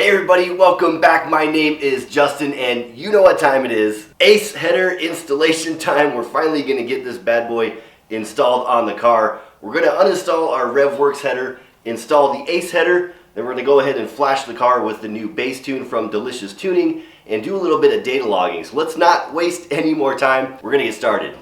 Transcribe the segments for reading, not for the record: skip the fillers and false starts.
Hey everybody, welcome back. My name is Justin and you know what time it is. Ace header installation time. We're finally going to get this bad boy installed on the car. We're going to uninstall our RevWorks header, install the Ace header, then we're going to go ahead and flash the car with the new bass tune from Delicious Tuning and do a little bit of data logging. So let's not waste any more time. We're going to get started.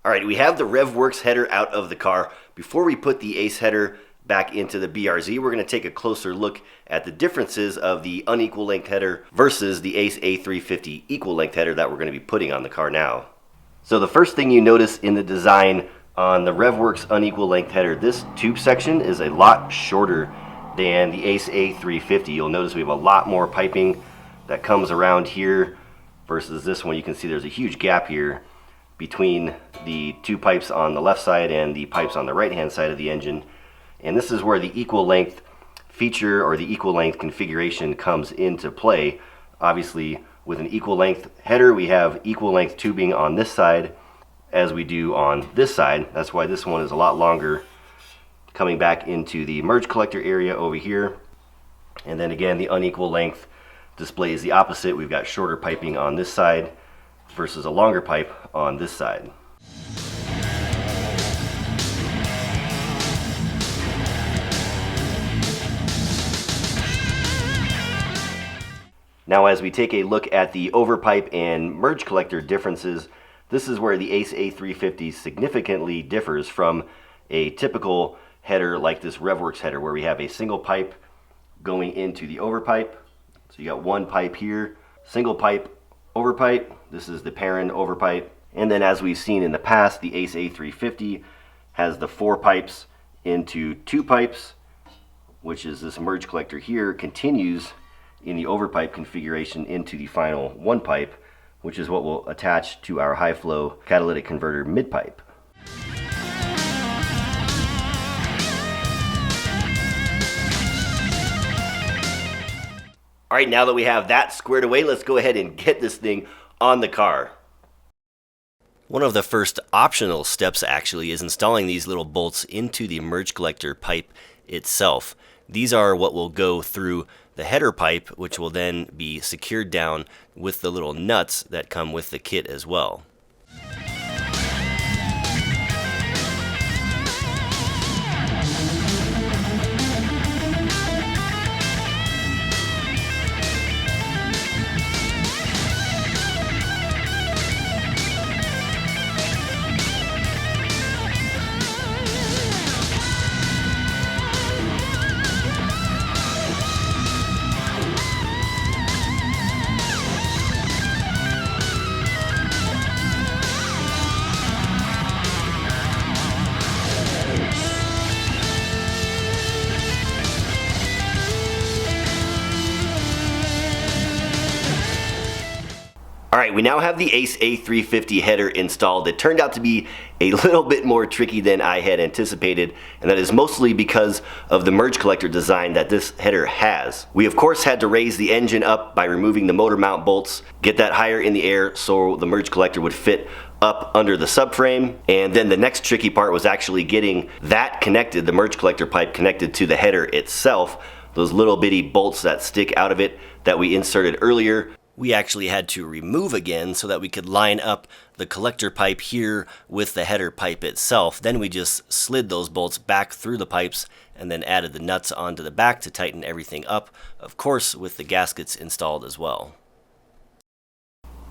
Alright, we have the RevWorks header out of the car. Before we put the Ace header back into the BRZ, we're going to take a closer look at the differences of the unequal length header versus the Ace A-350 equal length header that we're going to be putting on the car now. So the first thing you notice in the design on the RevWorks unequal length header, this tube section is a lot shorter than the Ace A-350. You'll notice we have a lot more piping that comes around here versus this one. You can see there's a huge gap here between the two pipes on the left side and the pipes on the right hand side of the engine. And this is where the equal length feature or the equal length configuration comes into play. Obviously with an equal length header we have equal length tubing on this side as we do on this side. That's why this one is a lot longer coming back into the merge collector area over here. And then again, the unequal length display is the opposite. We've got shorter piping on this side versus a longer pipe on this side. Now as we take a look at the overpipe and merge collector differences, this is where the Ace A350 significantly differs from a typical header like this RevWorks header where we have a single pipe going into the overpipe. So you got one pipe here, single pipe, overpipe. This is the parent overpipe. And then as we've seen in the past, the Ace A350 has the 4 pipes into 2 pipes, which is this merge collector here, continues in the overpipe configuration into the final 1 pipe, which is what will attach to our high flow catalytic converter mid pipe. All right, now that we have that squared away, let's go ahead and get this thing on the car. One of the first optional steps actually is installing these little bolts into the merge collector pipe itself. These are what will go through the header pipe, which will then be secured down with the little nuts that come with the kit as well. Alright, we now have the Ace A350 header installed. It turned out to be a little bit more tricky than I had anticipated, and that is mostly because of the merge collector design that this header has. We of course had to raise the engine up by removing the motor mount bolts, get that higher in the air so the merge collector would fit up under the subframe, and then the next tricky part was actually getting that connected, the merge collector pipe connected to the header itself. Those little bitty bolts that stick out of it that we inserted earlier, we actually had to remove again so that we could line up the collector pipe here with the header pipe itself. Then we just slid those bolts back through the pipes and then added the nuts onto the back to tighten everything up, of course with the gaskets installed as well.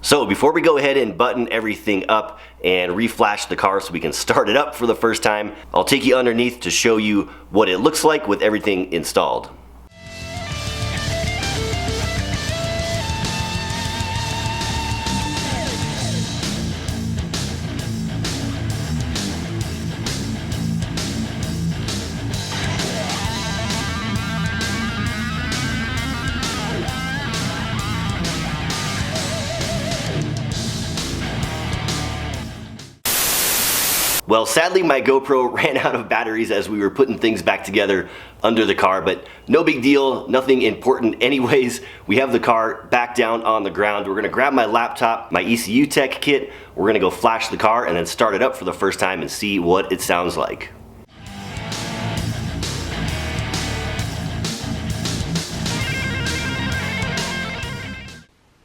So before we go ahead and button everything up and reflash the car so we can start it up for the first time, I'll take you underneath to show you what it looks like with everything installed. Well, sadly my GoPro ran out of batteries as we were putting things back together under the car, but no big deal, nothing important anyways. We have the car back down on the ground. We're gonna grab my laptop, my ECU Tech kit, we're gonna go flash the car and then start it up for the first time and see what it sounds like.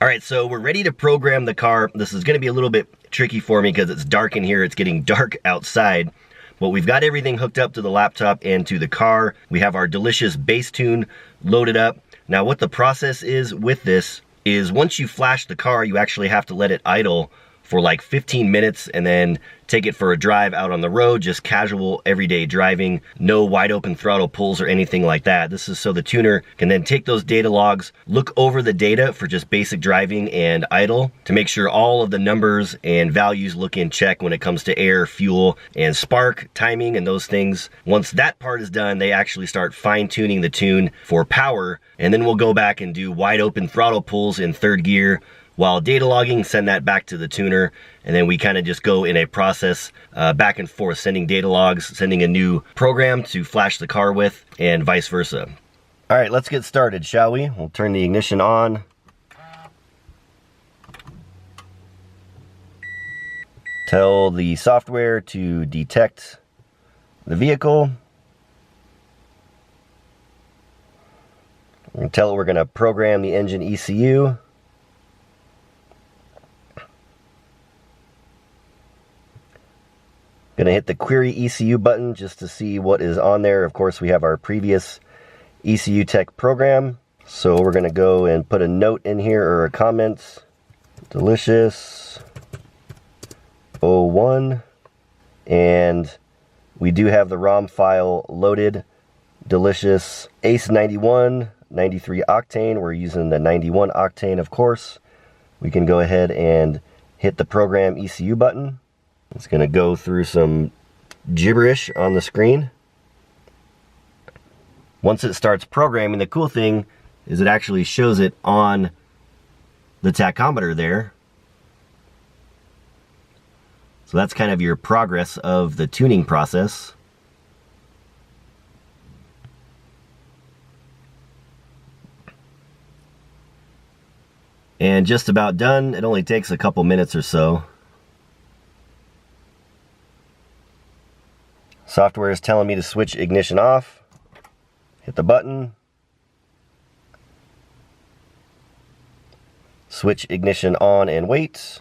All right, so we're ready to program the car. This is gonna be a little bit tricky for me because it's dark in here, it's getting dark outside. But we've got everything hooked up to the laptop and to the car. We have our delicious bass tune loaded up. Now what the process is with this is once you flash the car, you actually have to let it idle for like 15 minutes and then take it for a drive out on the road, just casual everyday driving, no wide open throttle pulls or anything like that. This is so the tuner can then take those data logs, look over the data for just basic driving and idle to make sure all of the numbers and values look in check when it comes to air, fuel, and spark, timing, and those things. Once that part is done, they actually start fine tuning the tune for power, and then we'll go back and do wide open throttle pulls in third gear, while data logging, send that back to the tuner, and then we kind of just go in a process back and forth, sending data logs, sending a new program to flash the car with, and vice versa. All right, let's get started, shall we? We'll turn the ignition on. Tell the software to detect the vehicle. And tell it we're going to program the engine ECU. Gonna hit the query ECU button just to see what is on there. Of course, we have our previous ECU Tech program. So we're gonna go and put a note in here or a comment. Delicious 01. And we do have the ROM file loaded. Delicious ACE 91, 93 octane. We're using the 91 octane, of course. We can go ahead and hit the program ECU button. It's going to go through some gibberish on the screen. Once it starts programming, the cool thing is it actually shows it on the tachometer there. So that's kind of your progress of the tuning process. And just about done. It only takes a couple minutes or so. Software is telling me to switch ignition off. Hit the button. Switch ignition on and wait.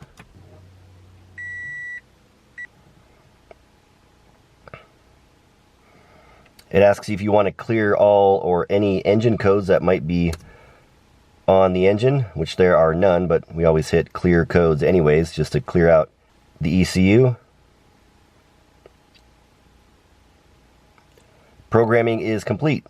It asks you if you want to clear all or any engine codes that might be on the engine, which there are none, but we always hit clear codes anyways, just to clear out the ECU. Programming is complete.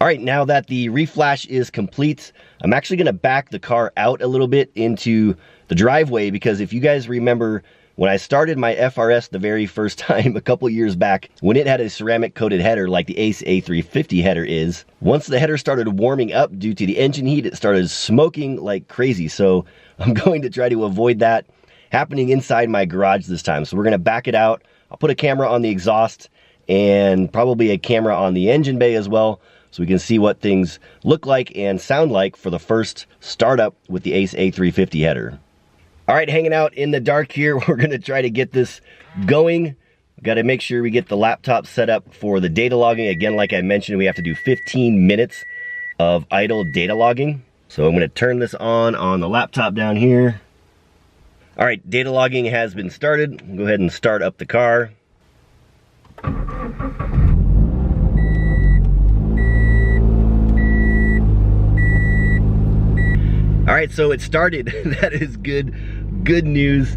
All right, now that the reflash is complete, I'm actually gonna back the car out a little bit into the driveway, because if you guys remember when I started my FRS the very first time a couple years back, when it had a ceramic coated header like the Ace A-350 header is, once the header started warming up due to the engine heat, it started smoking like crazy. So I'm going to try to avoid that happening inside my garage this time. So we're gonna back it out. I'll put a camera on the exhaust and probably a camera on the engine bay as well, so we can see what things look like and sound like for the first startup with the Ace A-350 header. All right, hanging out in the dark here, we're gonna try to get this going. Got to make sure we get the laptop set up for the data logging. Again, like I mentioned, we have to do 15 minutes of idle data logging. So I'm gonna turn this on the laptop down here. All right, data logging has been started. We'll go ahead and start up the car. All right, so it started. That is good news.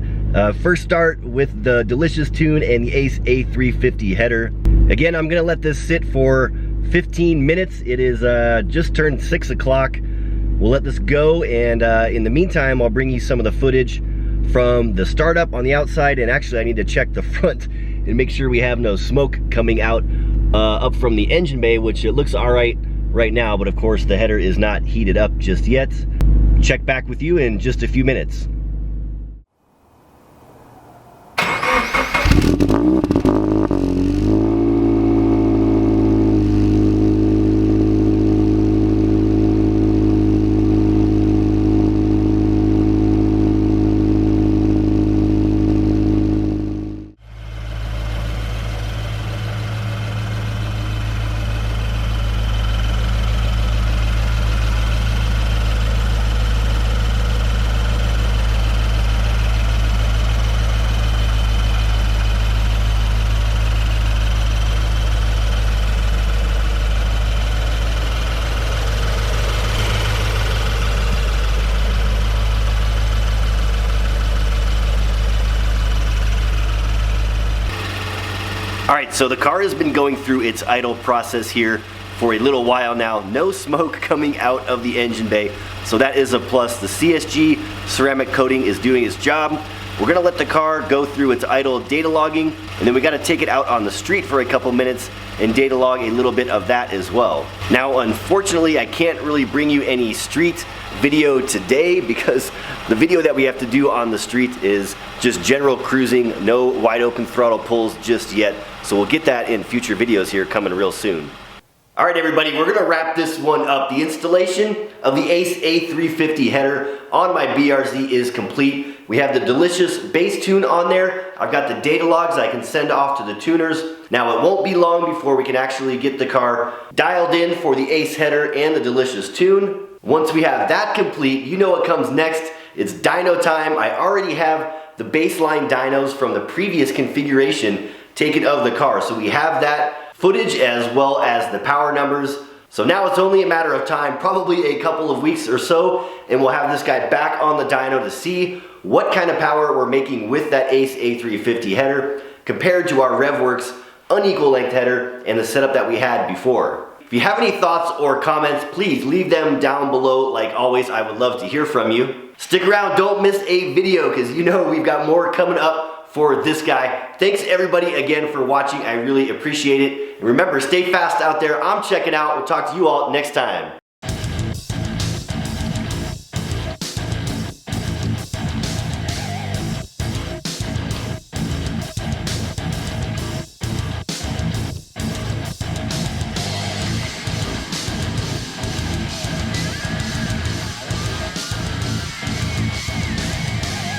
First start with the delicious tune and the Ace A-350 header. Again, I'm gonna let this sit for 15 minutes. It is just turned 6 o'clock. We'll let this go, and in the meantime, I'll bring you some of the footage from the startup on the outside. And actually, I need to check the front and make sure we have no smoke coming out up from the engine bay, which it looks all right now, but of course the header is not heated up just yet. Check back with you in just a few minutes. so the car has been going through its idle process here for a little while now. No smoke coming out of the engine bay, so that is a plus. The CSG ceramic coating is doing its job. We're gonna let the car go through its idle data logging, and then we gotta take it out on the street for a couple minutes and data log a little bit of that as well. Now, unfortunately, I can't really bring you any street video today because the video that we have to do on the street is just general cruising, no wide open throttle pulls just yet. So we'll get that in future videos here coming real soon. All right, everybody, we're gonna wrap this one up. The installation of the Ace A350 header on my BRZ is complete. We have the delicious bass tune on there. I've got the data logs I can send off to the tuners. Now, it won't be long before we can actually get the car dialed in for the Ace header and the delicious tune. Once we have that complete, you know what comes next. It's dyno time. I already have the baseline dynos from the previous configuration taken of the car, so we have that footage as well as the power numbers. So now it's only a matter of time, probably a couple of weeks or so, and we'll have this guy back on the dyno to see what kind of power we're making with that Ace A350 header compared to our RevWorks unequal length header and the setup that we had before. If you have any thoughts or comments, please leave them down below. Like always, I would love to hear from you. Stick around, don't miss a video, because you know we've got more coming up for this guy. Thanks everybody again for watching. I really appreciate it. And remember, stay fast out there. I'm checking out. We'll talk to you all next time.